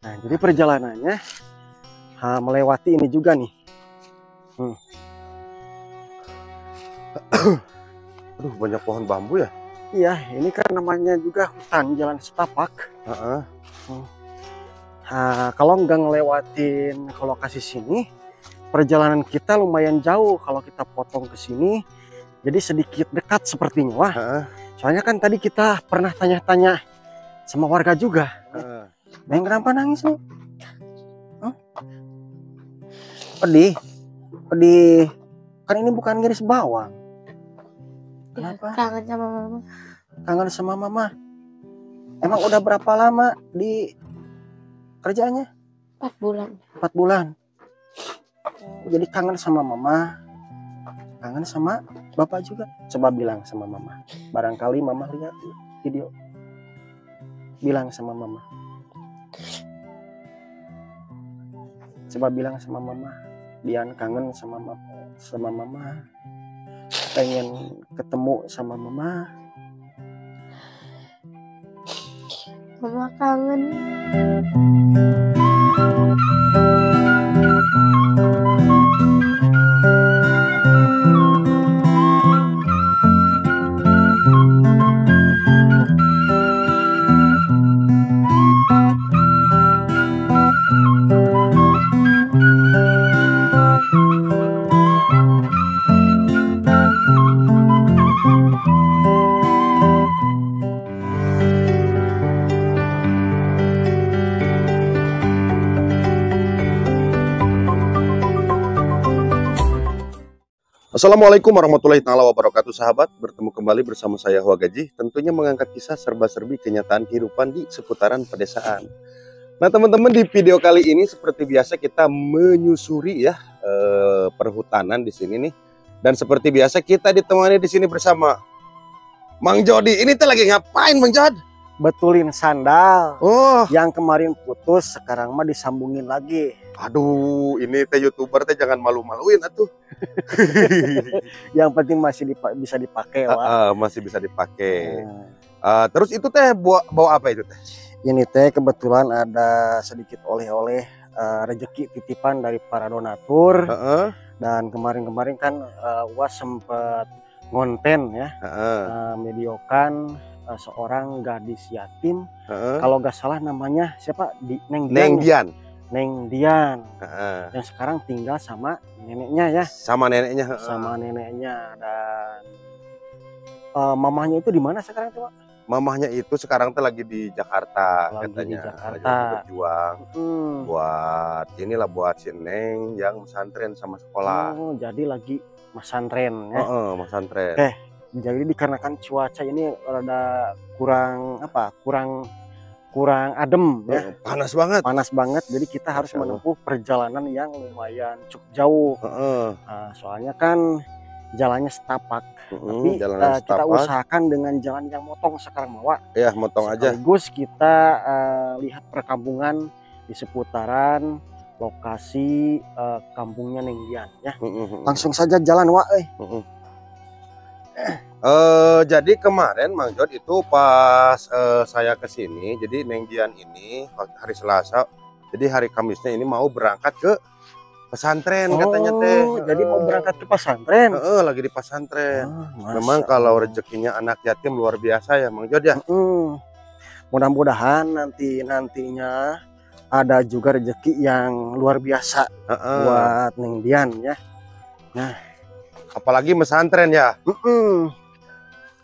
Nah, jadi perjalanannya melewati ini juga nih. Aduh, banyak pohon bambu ya. Iya, ini kan namanya juga hutan jalan setapak. Kalau nggak ngelewatin ke lokasi sini, perjalanan kita lumayan jauh. Kalau kita potong ke sini, jadi sedikit dekat sepertinya. Wah, soalnya kan tadi kita pernah tanya-tanya sama warga juga. Neng, kenapa nangis nih? Pedih, pedih. Kan ini bukan ngiris bawang. Kenapa? Kangen sama mama. Kangen sama mama. Emang udah berapa lama di kerjaannya? 4 bulan. 4 bulan. Jadi kangen sama mama, kangen sama bapak juga. Coba bilang sama mama. Barangkali mama lihat video. Bilang sama mama. Coba bilang sama mama. Dian kangen sama mama. Pengen ketemu sama mama. Mama kangen. Assalamualaikum warahmatullahi wabarakatuh, sahabat. Bertemu kembali bersama saya Hua Gaji. Tentunya mengangkat kisah serba-serbi kenyataan kehidupan di seputaran pedesaan. Nah teman-teman, di video kali ini seperti biasa kita menyusuri ya perhutanan di sini nih. Dan seperti biasa kita ditemani di sini bersama Mang Jody. Ini tuh lagi ngapain Mang Jod? Betulin sandal. Oh, yang kemarin putus, sekarang mah disambungin lagi. Aduh, ini teh YouTuber teh jangan malu-maluin atuh. Yang penting masih bisa dipakai, Wak. Masih bisa dipakai. Terus itu teh bawa apa itu teh? Ini teh kebetulan ada sedikit oleh-oleh rezeki titipan dari para donatur. Dan kemarin-kemarin kan Was sempat ngonten ya, mediokan seorang gadis yatim. Kalau nggak salah namanya siapa? Neng Dian. Neng Dian. Yang sekarang tinggal sama neneknya ya. Sama neneknya. Sama neneknya. Dan mamahnya itu di mana sekarang tuh, Pak? Mamahnya itu sekarang tuh lagi di Jakarta, katanya. Di Jakarta. Lagi berjuang buat si Neng yang pesantren sama sekolah. Oh, jadi lagi pesantren ya. Pesantren. Jadi dikarenakan cuaca ini rada kurang adem ya. Panas banget, jadi kita harus menempuh perjalanan yang lumayan cukup jauh. Soalnya kan jalannya setapak, tapi kita usahakan dengan jalan yang motong sekarang, Mawa. Ya, motong aja. Sekaligus kita lihat perkampungan di seputaran lokasi kampungnya Neng Dian ya. Langsung saja jalan, Wak. Jadi kemarin Mang Jod itu pas saya kesini, jadi Neng Dian ini hari Selasa, jadi hari Kamisnya ini mau berangkat ke pesantren katanya teh. Jadi mau berangkat ke pesantren? Lagi di pesantren. Memang kalau rezekinya anak yatim luar biasa ya Mang Jod ya. Mudah-mudahan nantinya ada juga rezeki yang luar biasa buat Neng Dian ya. Nah, apalagi pesantren ya.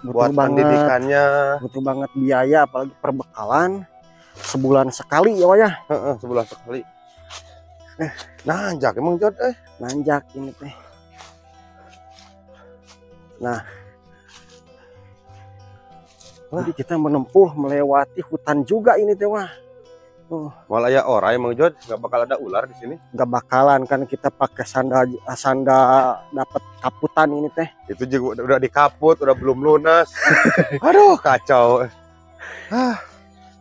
Buat pendidikannya butuh banget biaya, apalagi perbekalan sebulan sekali ya, Wak ya. Sebulan sekali. Nanjak emang Jod nanjak ini teh. Nah, jadi kita menempuh melewati hutan juga ini teh, Wah. Malah ya orang emang Jod, nggak bakal ada ular di sini. Nggak bakalan, kan kita pakai sandal dapat kaputan ini teh. Itu juga udah dikaput, udah belum lunas. Aduh, kacau.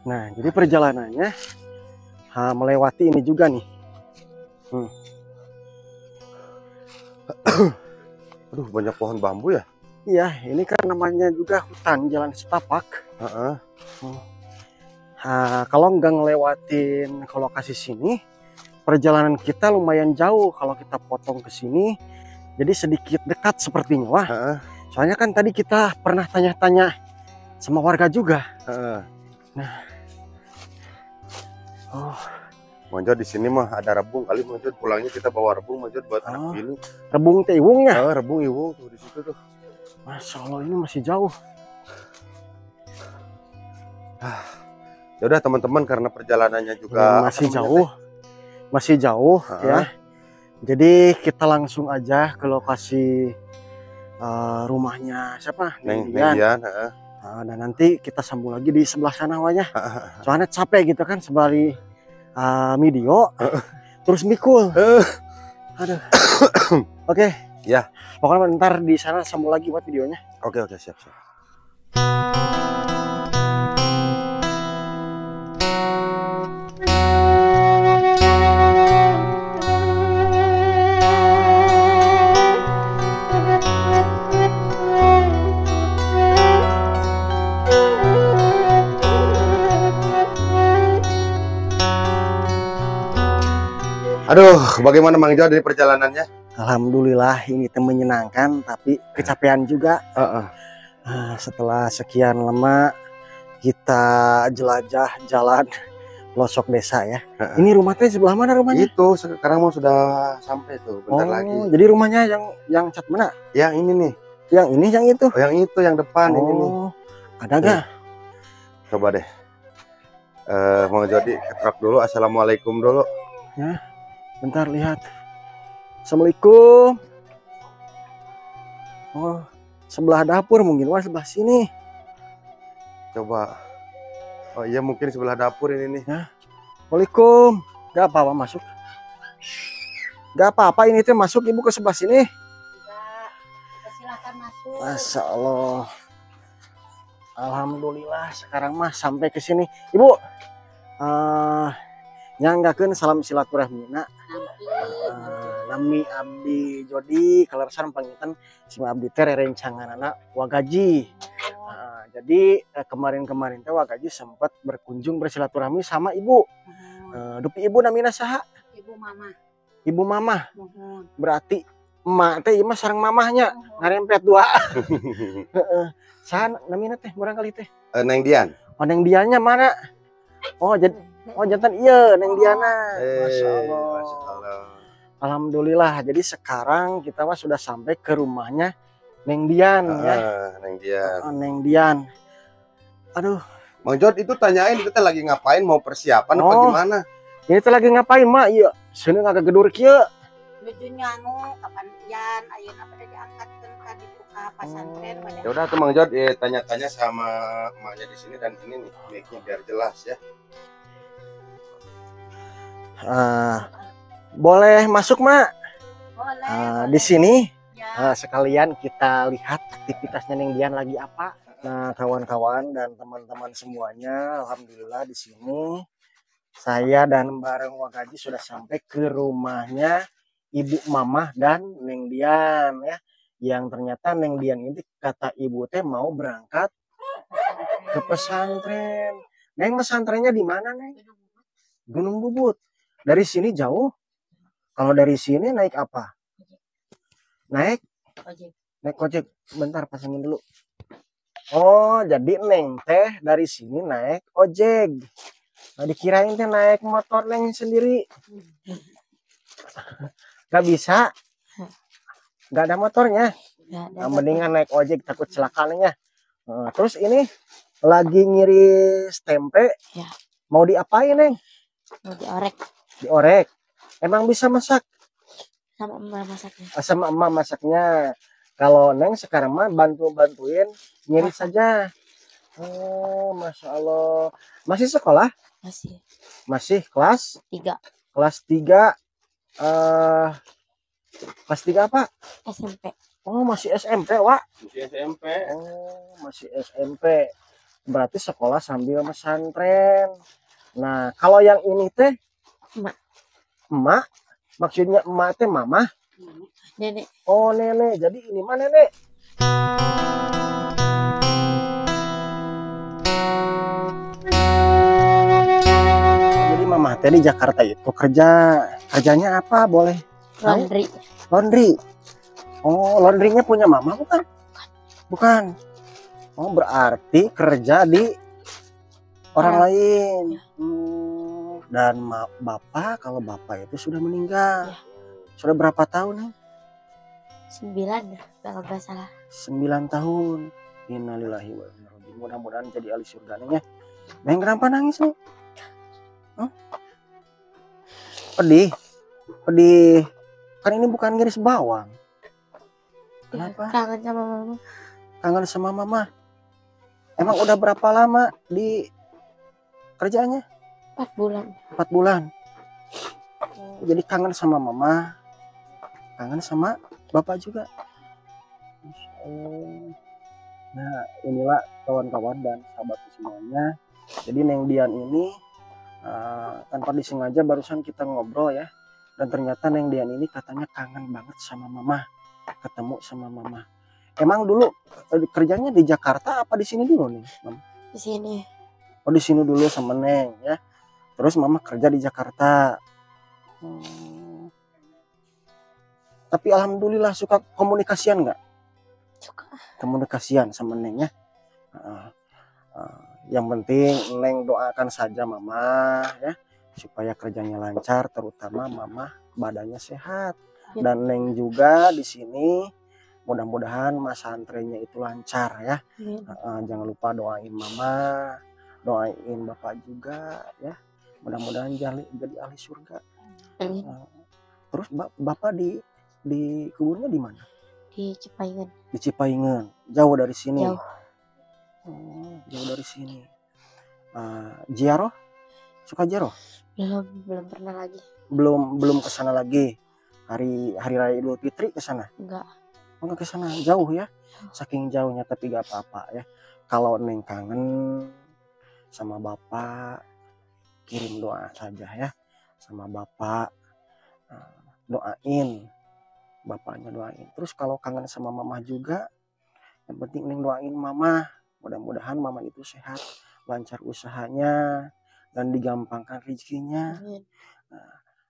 Nah, jadi perjalanannya melewati ini juga nih. Aduh, banyak pohon bambu ya. Iya, ini kan namanya juga hutan jalan setapak. Kalau nggak ngelewatin ke lokasi sini, perjalanan kita lumayan jauh. Kalau kita potong ke sini, jadi sedikit dekat sepertinya. Wah, soalnya kan tadi kita pernah tanya-tanya sama warga juga. Nah, Mang Jod di sini mah ada rebung kali. Mang Jod pulangnya kita bawa rebung Mang Jod buat anak ini. Rebung teh iwungnya. Rebung iwung tuh di situ tuh. Masya Allah, ini masih jauh. Ya udah teman-teman, karena perjalanannya juga masih jauh ya. Jadi kita langsung aja ke lokasi rumahnya siapa? Neng Dian. Dan nanti kita sambung lagi di sebelah sana wanya. Soalnya capek gitu kan sebari video terus mikul. Aduh. Oke. Ya. Pokoknya ntar di sana sambung lagi buat videonya. Oke, siap. Aduh, bagaimana Mang Jod dari perjalanannya? Alhamdulillah ini menyenangkan, tapi kecapean juga. Setelah sekian lama kita jelajah jalan pelosok desa ya. Ini rumahnya sebelah mana rumahnya? Itu sekarang mau sudah sampai tuh, bentar lagi. Jadi rumahnya yang cat mana? Yang ini nih. Yang ini, yang itu? Yang itu, yang depan ini nih. Ada gak? Coba deh. Mang Jod ketrok dulu. Assalamualaikum dulu. Ya. Bentar lihat. Assalamualaikum. Sebelah dapur mungkin. Wah, sebelah sini. Coba. Oh iya, mungkin sebelah dapur ini nih. Ya. Waalaikum. Gak apa-apa masuk. Gak apa-apa ini tuh masuk ibu ke sebelah sini. Silakan masuk. Masya Allah. Alhamdulillah sekarang mah sampai ke sini. Ibu. Nyanggakeun salam silaturahmina. Nami abdi Jodi kaleresan pangitan si abdi teh rerencanganana Wagaji. Jadi kemarin-kemarin teh Wagaji sempat berkunjung bersilaturahmi sama ibu. Dupi ibu namina saha? Ibu Mama. Ibu Mama. Berarti emak teh ieu mah sareng mamahnya ngarempet dua. Saha namina teh murang kali teh? Neng Dian. Oh, Neng Diannya mana? Jantan iya Neng Diana. Masya Allah. Alhamdulillah. Jadi sekarang kita sudah sampai ke rumahnya Neng Dian ya. Neng Dian. Aduh. Mang Jod itu tanyain kita lagi ngapain, mau persiapan apa gimana? Ini teh lagi ngapain mak? Iya. Sini ngagak gedur kieu. Nuju nyangu kapan pian ayeuna pada diangkatkeun ka dibuka pasantren pada. Ya udah tuh Mang Jod tanya-tanya sama emaknya di sini dan ini nih mic-nya biar jelas ya. Boleh masuk mak? Boleh. Di sini Ya. sekalian kita lihat aktivitasnya Neng Dian lagi apa. Nah kawan-kawan dan teman-teman semuanya, alhamdulillah di sini saya dan bareng Wagaji sudah sampai ke rumahnya Ibu Mamah dan Neng Dian ya. Yang ternyata Neng Dian ini kata ibu teh mau berangkat ke pesantren. Neng pesantrennya di mana Neng? Gunung Bubut. Dari sini jauh? Kalau dari sini naik apa? Naik ojek. Bentar pasangin dulu. Oh, jadi Neng teh dari sini naik ojek. Nah, dikirain teh naik motor Neng sendiri. Gak bisa. Gak ada motornya. Nah, mendingan naik ojek takut celakanya. Terus ini lagi ngiris tempe. Ya. Mau diapain Neng? Mau diorek. Diorek. Emang bisa masak? Sama emak masaknya. Sama emak masaknya. Kalau Neng sekarang mah bantuin ngiris saja. Oh, Masya Allah. Masih sekolah? Masih. Masih kelas 3. Kelas 3. Kelas 3 apa? SMP. Oh, masih SMP, Wak. Masih SMP. Oh, masih SMP. Berarti sekolah sambil pesantren. Nah, kalau yang ini teh Emak. Emak? Maksudnya emak teh mama? Nenek. Oh, nenek. Jadi ini mah nenek. Mama teh di Jakarta itu kerjanya apa boleh? Laundry. Laundry. Oh, laundrynya punya Mama bukan? Bukan. Oh, berarti kerja di orang lain. Ya. Dan Bapak, kalau Bapak itu sudah meninggal. Ya. Sudah berapa tahun nih? 9 kalau nggak salah. 9 tahun. Innalillahi wa inna ilaihi raji'un. Mudah-mudahan jadi ahli surga nih ya. Neng kenapa nangis nih? Pedih. Kan ini bukan ngiris bawang. Kenapa? Kangen sama Mama. Kangen sama Mama. Emang udah berapa lama di kerjanya? 4 bulan. 4 bulan. Jadi kangen sama Mama. Kangen sama Bapak juga. Nah, inilah kawan-kawan dan sahabat semuanya. Jadi Neng Dian ini tanpa disengaja barusan kita ngobrol ya. Dan ternyata Neng Dian ini katanya kangen banget sama Mama. Ketemu sama Mama. Emang dulu kerjanya di Jakarta apa di sini dulu nih, Mama? Di sini. Oh, di sini dulu sama Neng ya. Terus Mama kerja di Jakarta. Tapi alhamdulillah suka komunikasian nggak? Suka. Komunikasian sama Neng ya. Yang penting Neng doakan saja Mama ya supaya kerjanya lancar, terutama Mama badannya sehat. Ya. Dan Neng juga di sini mudah-mudahan masa antrennya itu lancar ya. Jangan lupa doain Mama, doain Bapak juga ya. Mudah-mudahan jadi ahli surga. Terus Bapak di kuburnya di mana? Di Cipaingin. Di Cipaingin. Jauh dari sini. Jauh. Jauh dari sini. Ziarah? Suka ziarah? Belum pernah lagi. Belum ke sana lagi. Hari Raya Idul Fitri ke sana? Enggak. Enggak ke sana, jauh ya. Saking jauhnya tapi gak apa-apa ya. Kalau Neng kangen sama Bapak, kirim doa saja ya. Sama Bapak, doain. Bapaknya doain. Terus kalau kangen sama Mama juga, yang penting Neng doain Mama. Mudah-mudahan Mama itu sehat, lancar usahanya, dan digampangkan rezekinya.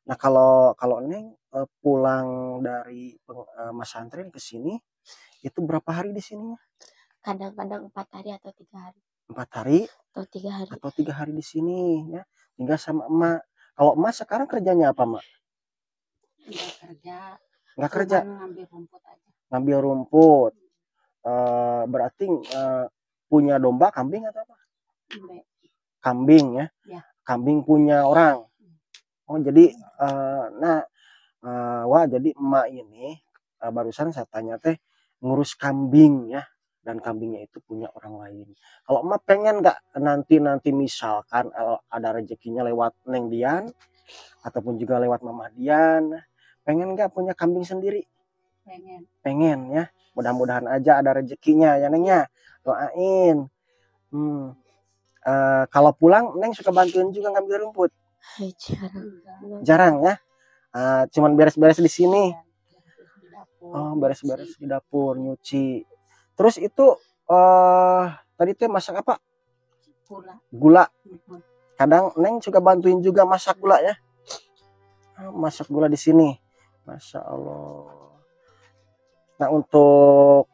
Nah kalau Neng pulang dari Mas Antren ke sini, itu berapa hari di sini? Kadang-kadang 4 hari atau 3 hari. 4 hari? Atau 3 hari. Atau 3 hari di sini ya. Tinggal sama emak. Kalau emak sekarang kerjanya apa, Mak? Nggak kerja. Ngambil rumput aja. Ngambil rumput. Berarti punya domba, kambing atau apa? Kambing ya. Kambing punya orang. Oh jadi wah jadi emak ini barusan saya tanya teh ngurus kambing ya, dan kambingnya itu punya orang lain. Kalau emak pengen nggak nanti misalkan ada rezekinya lewat Neng Dian ataupun juga lewat Mama Dian, pengen nggak punya kambing sendiri? Pengen ya. Mudah-mudahan aja ada rezekinya ya Neng ya. Doain. Kalau pulang Neng suka bantuin juga ngambil rumput? Jarang ya. Cuman beres-beres di sini. Oh, beres-beres di dapur, nyuci. Terus itu tadi teh masak apa? Gula. Kadang Neng suka bantuin juga masak gula ya. Masak gula di sini. Masya Allah. Nah untuk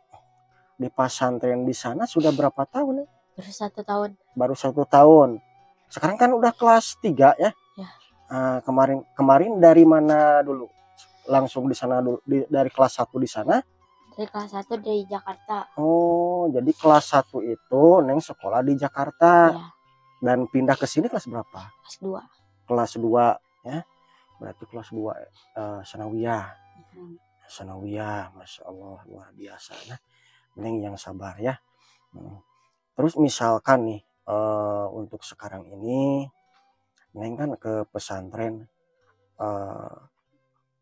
di pesantren di sana sudah berapa tahun ya? Baru 1 tahun. Baru 1 tahun. Sekarang kan udah kelas 3 ya? Ya. Kemarin dari mana dulu? Langsung di sana dulu, dari kelas 1 di sana? Dari kelas 1 dari Jakarta. Oh, jadi kelas 1 itu Neng sekolah di Jakarta. Ya. Dan pindah ke sini kelas berapa? Kelas 2. Kelas 2 ya. Berarti kelas 2 sanawiyah. Sanawiyah, Masya Allah, luar biasa. Nah, Neng yang sabar ya. Terus misalkan nih untuk sekarang ini Neng kan ke pesantren,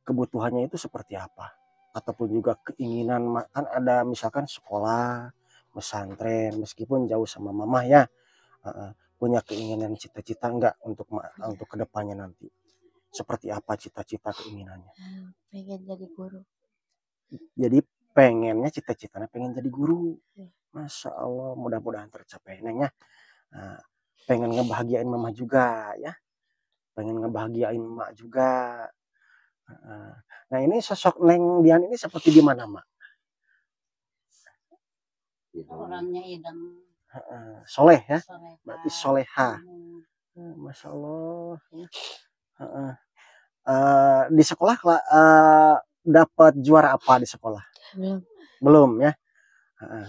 kebutuhannya itu seperti apa? Ataupun juga keinginan, kan ada misalkan sekolah, pesantren, meskipun jauh sama Mama ya, punya keinginan cita-cita enggak untuk kedepannya nanti? Seperti apa cita-cita keinginannya? Pengen jadi guru. Jadi pengennya cita-citanya pengen jadi guru. Masya Allah, mudah-mudahan tercapai Neng ya. Pengen ngebahagiain Mama juga ya. pengen ngebahagiain emak juga. Nah ini sosok Neng Dian ini seperti gimana mak? Orangnya idam. Soleh ya, berarti soleha. Masya Allah. Di sekolah dapat juara apa di sekolah? Belum ya.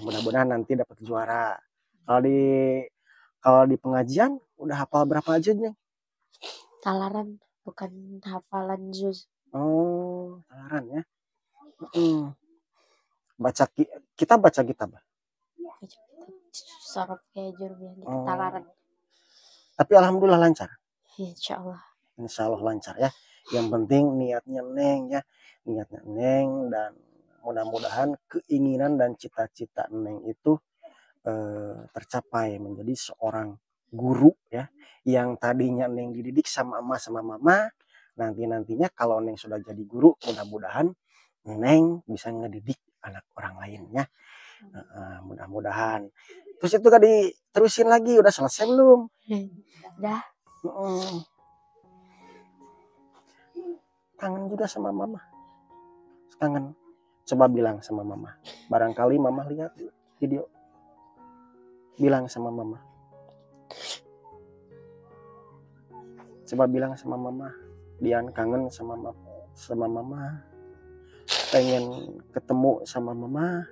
Mudah-mudahan nanti dapat juara. Kalau di pengajian udah hafal berapa aja nih? Talaran, bukan hafalan juz. Oh, talaran ya. Kita baca kitab. Sorot kayak jurbian di talaran. Tapi alhamdulillah lancar. Insya Allah. Insya Allah lancar ya. Yang penting niatnya Neng ya. Niatnya Neng, dan mudah-mudahan keinginan dan cita-cita Neng itu tercapai menjadi seorang guru ya. Yang tadinya Neng dididik sama emak sama mama. Nantinya kalau Neng sudah jadi guru, mudah-mudahan Neng bisa ngedidik anak orang lainnya. Mudah-mudahan. Terus itu tadi terusin lagi, udah selesai belum? Udah. Kangen juga sama mama. Kangen. Coba bilang sama mama. Barangkali mama lihat video. Bilang sama mama. Coba bilang sama mama. Dian kangen sama mama. Pengen ketemu sama mama.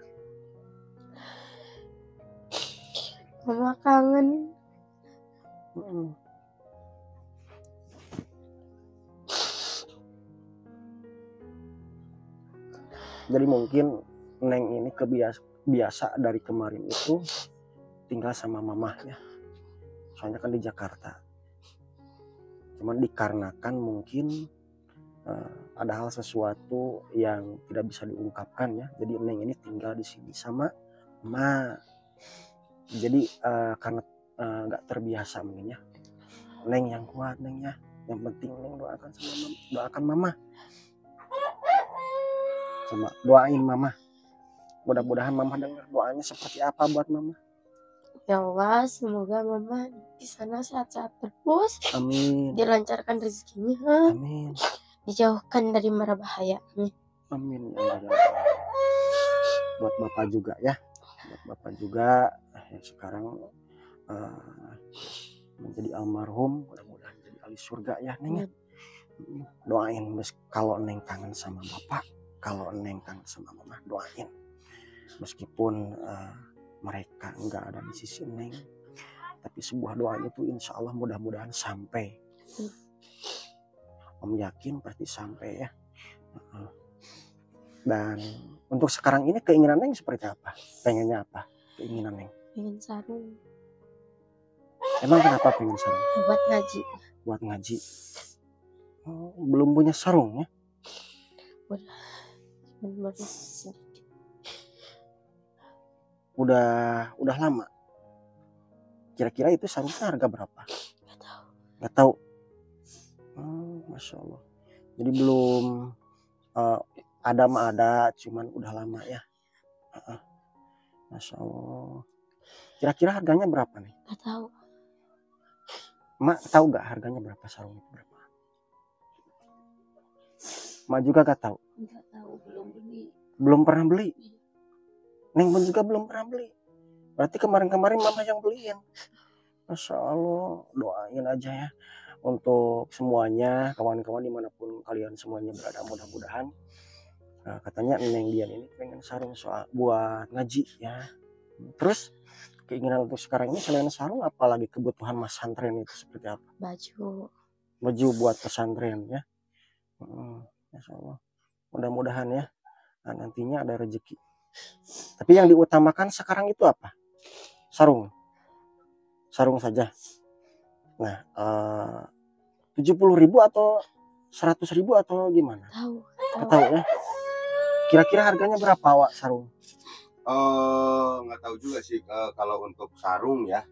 Mama kangen. Jadi mungkin Neng ini biasa dari kemarin itu tinggal sama mamahnya. Soalnya kan di Jakarta. Cuman dikarenakan mungkin ada hal sesuatu yang tidak bisa diungkapkan ya. Jadi Neng ini tinggal di sini sama emak. Jadi karena nggak terbiasa mungkin ya. Neng yang kuat Neng ya. Yang penting Neng doakan mama. Coba doain mama. Mudah-mudahan mama dengar doanya seperti apa buat mama. Ya Allah, semoga mama di sana sehat-sehat terus. Amin. Dilancarkan rezekinya. Amin. Dijauhkan dari mara bahaya. Amin. Buat bapak juga ya. Buat bapak juga yang sekarang menjadi almarhum, mudah-mudahan jadi ahli surga ya Neng. Doain kalau Neng kangen sama bapak, kalau Neng kangen sama mama, doain. Meskipun mereka enggak ada di sisi Neng, tapi sebuah doa itu insya Allah mudah-mudahan sampai. Om yakin pasti sampai ya. Dan untuk sekarang ini keinginan Neng seperti apa? Pengennya apa? Keinginan Neng? Pengen sarung. Emang kenapa pengen sarung? Buat ngaji. Buat ngaji. Belum punya sarung ya? Udah lama. Kira-kira itu sarungnya harga berapa? Gak tahu. Masya Allah. Jadi belum ada, cuman udah lama ya. Masya Allah. Kira-kira harganya berapa nih? Gak tahu. Mak tahu gak harganya berapa sarung itu berapa? Mak juga gak tahu. Gak tahu, belum beli. Belum pernah beli. Neng pun juga belum pernah beli. Berarti kemarin-kemarin mama yang beliin. Masya Allah, doain aja ya untuk semuanya, kawan-kawan dimanapun kalian semuanya berada, mudah-mudahan. Katanya Neng Dian ini pengen sarung soal buat ngaji ya. Terus keinginan untuk sekarang ini selain sarung, apalagi kebutuhan mas pesantren itu seperti apa? Baju buat pesantren ya. Masya Allah. Mudah-mudahan ya nantinya ada rezeki. Tapi yang diutamakan sekarang itu apa? Sarung saja. Nah 70.000 atau 100.000 atau gimana? Tahu ya. Kira-kira harganya berapa Wak sarung? Nggak tahu juga sih kalau untuk sarung ya.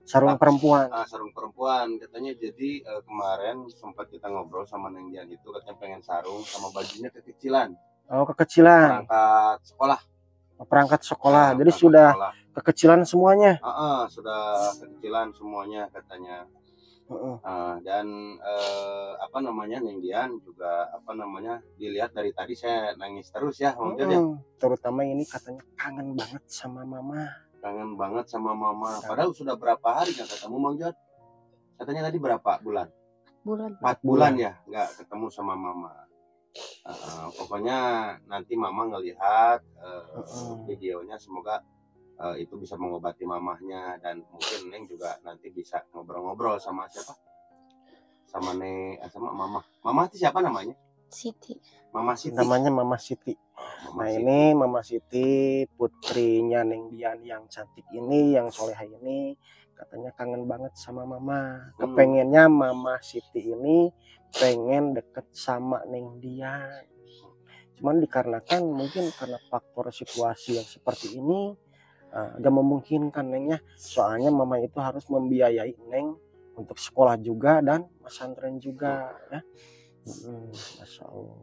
Sarung perempuan. Sarung perempuan katanya. Jadi kemarin sempat kita ngobrol sama Neng Dian itu, katanya pengen sarung sama bajunya kekecilan. Oh, kekecilan. Perangkat sekolah. Jadi sudah sekolah. Kekecilan semuanya. Sudah kekecilan semuanya katanya. Dan apa namanya, Neng Dian juga apa namanya, dilihat dari tadi saya nangis terus ya Mang Jod ya. Terutama ini katanya kangen banget sama mama. Kangen banget sama mama. Padahal sudah berapa hari nggak ketemu Mang Jod? Katanya tadi berapa bulan? 4 bulan ya nggak ketemu sama mama. Pokoknya nanti mama ngelihat videonya, semoga itu bisa mengobati mamahnya, dan mungkin Neng juga nanti bisa ngobrol-ngobrol sama siapa? Sama mama itu siapa namanya? Siti. Mama Siti. Namanya Mama Siti. Ini Mama Siti, putrinya Neng Dian yang cantik ini, yang soleha ini, katanya kangen banget sama mama. Kepengennya Mama Siti ini pengen deket sama Neng Dian. Cuman dikarenakan mungkin karena faktor situasi yang seperti ini gak memungkinkan Nengnya. Soalnya mama itu harus membiayai Neng untuk sekolah juga dan pesantren juga ya. Masya Allah.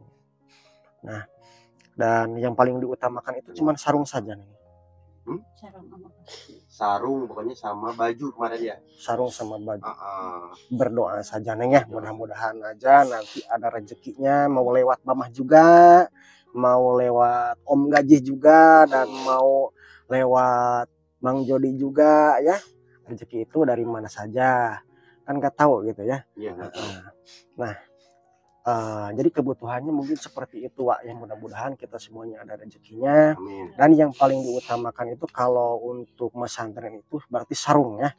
Nah, dan yang paling diutamakan itu cuma sarung saja nih. Sarung pokoknya sama baju kemarin ya. Sarung sama baju. Berdoa saja Neng ya, mudah-mudahan aja nanti ada rezekinya, mau lewat mamah juga, mau lewat Om Gaji juga, dan mau lewat Mang Jody juga ya. Rezeki itu dari mana saja kan gak tahu gitu ya. Nah, jadi kebutuhannya mungkin seperti itu Wak, yang mudah-mudahan kita semuanya ada rezekinya. Dan yang paling diutamakan itu kalau untuk pesantren itu berarti sarung ya.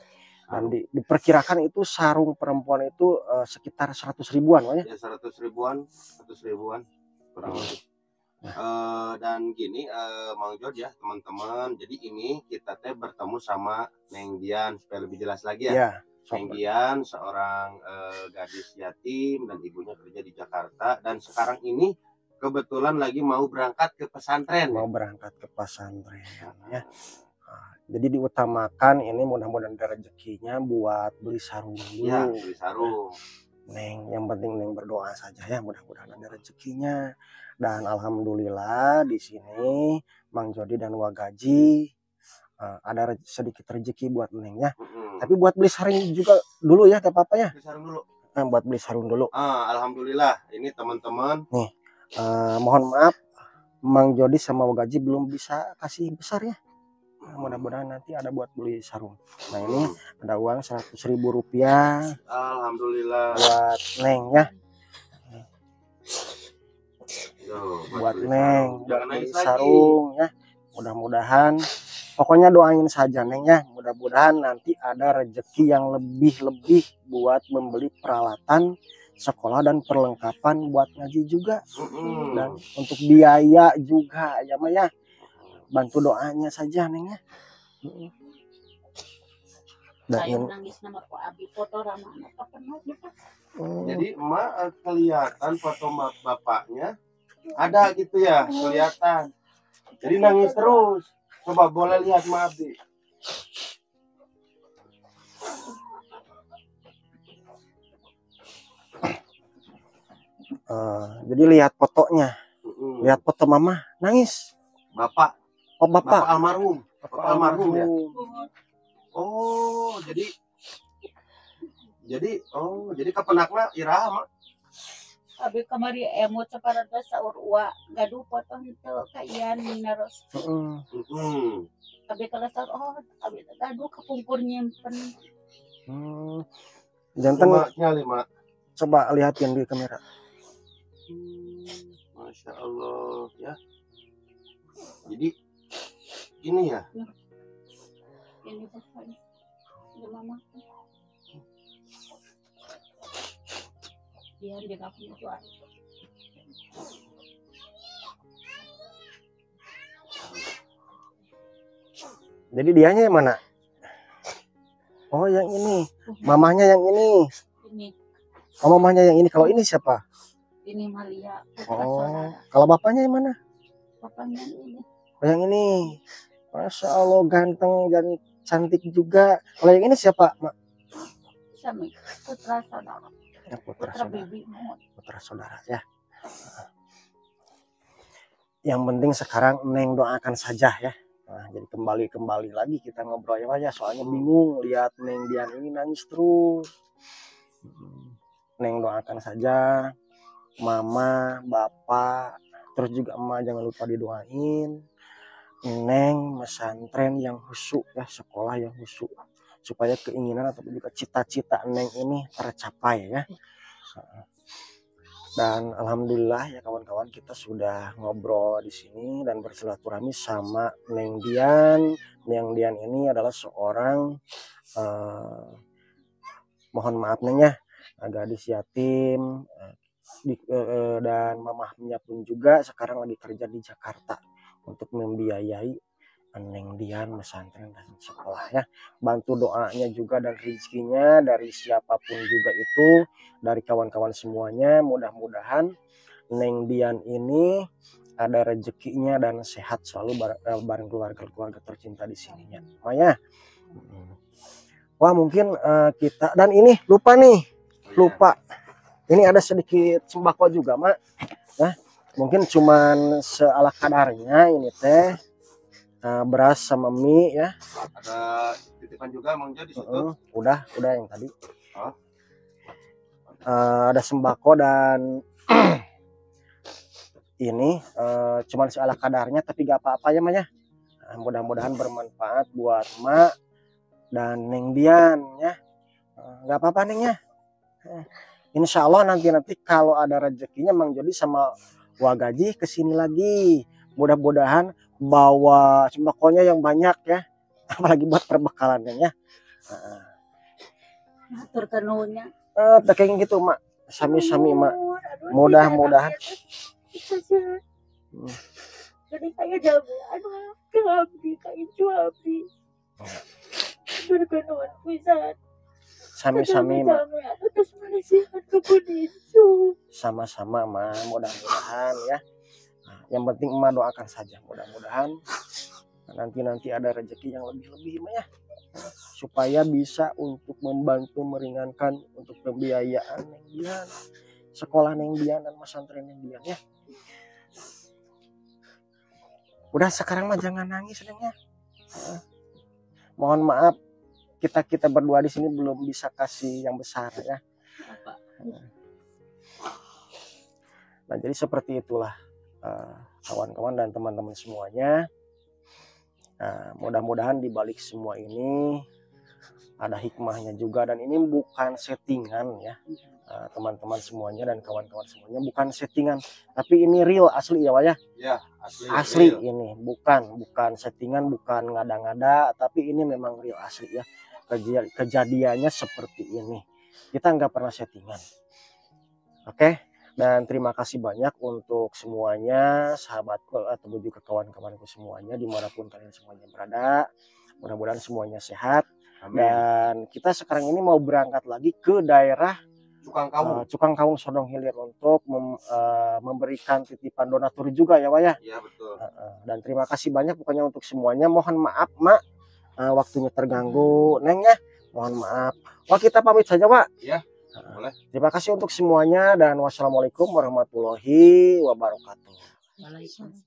Dan diperkirakan itu sarung perempuan itu sekitar 100 ribuan Wak ya. 100 ribuan kurang lebih. Dan gini Mang Jod ya teman-teman, jadi ini kita bertemu sama Neng Dian supaya lebih jelas lagi ya. Neng Dian seorang gadis yatim dan ibunya kerja di Jakarta, dan sekarang ini kebetulan lagi mau berangkat ke pesantren. Ya. Jadi diutamakan ini mudah-mudahan ada rezekinya buat beli sarung dulu. Ya, beli sarung. Neng, yang penting Neng berdoa saja ya, mudah-mudahan ada rezekinya. Dan alhamdulillah di sini Mang Jody dan Wagaji ada sedikit rezeki buat Neng ya. Tapi buat beli sarung juga dulu ya, tak apa-apa ya. Beli sarung dulu. Buat beli sarung dulu. Alhamdulillah ini teman-teman. Nih, mohon maaf Mang Jody sama Wagaji belum bisa kasih besar ya. Mudah-mudahan nanti ada buat beli sarung. Nah ini ada uang 100 ribu rupiah. Alhamdulillah. Buat Neng ya. Buat Neng, buat beli sarung ya. Mudah-mudahan, pokoknya doain saja Neng ya. Mudah-mudahan nanti ada rezeki yang lebih-lebih buat membeli peralatan sekolah dan perlengkapan buat ngaji juga. Dan untuk biaya juga ya Mah ya. Bantu doanya saja Neng ya. Saya nangis nama Pak Abi foto ramana pernah gitu. Jadi emak kelihatan foto bapaknya ada gitu ya, kelihatan. Jadi nangis terus. Coba boleh lihat Mak Abi. Jadi lihat fotonya. Lihat foto mama nangis. Bapak. Oh bapak almarhum. Bapak almarhum ya. Oh jadi kepenakna iraha Mak. Abi kamari emot saparada saur ua gaduh potong itu kaian minaros. Abi kalau saur abi gaduh kepungkur nyimpen. Jantan nyali Mak. Coba lihatin di kamera. Masya Allah ya. Jadi ini ya. Ini bapak. Ini mama. Dia di kampung itu ada. Jadi dianya yang mana? Oh yang ini, mamahnya yang ini. Ini. Oh mamahnya yang ini. Kalau ini siapa? Ini Malia. Oh, kalau bapaknya yang mana? Bapaknya ini. Oh yang ini. Masya Allah ganteng dan cantik juga. Kalau yang ini siapa, Mak? Sami putra saudara. Ya, putra saudara ya. Yang penting sekarang Neng doakan saja ya. Nah, jadi kembali lagi kita ngobrol ya, soalnya bingung lihat Neng Dian ini nangis terus. Neng doakan saja mama, bapak, terus juga emak jangan lupa didoain Neng pesantren yang khusyuk ya, sekolah yang khusyuk, supaya keinginan atau juga cita-cita Neng ini tercapai ya. Dan alhamdulillah ya kawan-kawan, kita sudah ngobrol di sini dan bersilaturahmi sama Neng Dian. Neng Dian ini adalah seorang mohon maaf Neng ya, gadis yatim dan mamahnya pun juga sekarang lagi kerja di Jakarta untuk membiayai Neng Dian pesantren dan sekolah ya. Bantu doanya juga dan rezekinya dari siapapun juga itu, dari kawan-kawan semuanya. Mudah-mudahan Neng Dian ini ada rezekinya dan sehat selalu bareng keluarga tercinta di sininya. Maya. Wah mungkin kita, dan ini lupa nih, lupa. Ini ada sedikit sembako juga mak. Nah mungkin cuman seala kadarnya ini teh. Beras sama mie ya. Ada titipan juga Mang Jo di situ. Udah yang tadi. Oh. Ada sembako dan ini cuman seala kadarnya tapi gak apa-apa ya Mak ya. Mudah-mudahan bermanfaat buat Mak dan Neng Dian ya. Gak apa-apa Neng ya. Insya Allah nanti kalau ada rezekinya Mang Jody sama Wagaji kesini lagi. Mudah-mudahan bawa sembakonya yang banyak ya, apalagi buat perbekalannya ya. Atur kanunya. Kayak gitu mak, sami-sami mak. Mudah-mudahan. Jadi kayak jamu, aduh, keabdi, kayak juabdi. Berkenuan pisan. Sami-sami mak. Sama-sama mak, mudah-mudahan ya. Yang penting emak doakan saja, mudah-mudahan nanti ada rezeki yang lebih-lebih ya, supaya bisa untuk membantu meringankan untuk pembiayaan Neng Dian, sekolah Neng Dian dan pesantren Neng Dian ya. Udah sekarang mah jangan nangis Neng ya. Mohon maaf kita berdua di sini belum bisa kasih yang besar ya. Nah jadi seperti itulah kawan-kawan dan teman-teman semuanya. Mudah-mudahan di balik semua ini ada hikmahnya juga, dan ini bukan settingan ya teman-teman semuanya dan kawan-kawan semuanya, bukan settingan tapi ini real asli ya Wak ya. Ya asli real. Ini bukan settingan, bukan ngada-ngada, tapi ini memang real asli ya. Kejadiannya seperti ini, kita nggak pernah settingan. Oke. Dan terima kasih banyak untuk semuanya, sahabatku atau juga kawan-kawanku semuanya dimanapun kalian semuanya berada. Mudah-mudahan semuanya sehat. Amin. Dan kita sekarang ini mau berangkat lagi ke daerah Cukang Kawung Sodong Hilir untuk memberikan titipan donatur juga ya Wak ya. Iya betul. Dan terima kasih banyak pokoknya untuk semuanya. Mohon maaf Mak, waktunya terganggu Neng ya. Mohon maaf. Wah kita pamit saja Wak. Iya. Boleh. Terima kasih untuk semuanya dan wassalamualaikum warahmatullahi wabarakatuh. Waalaikumsalam.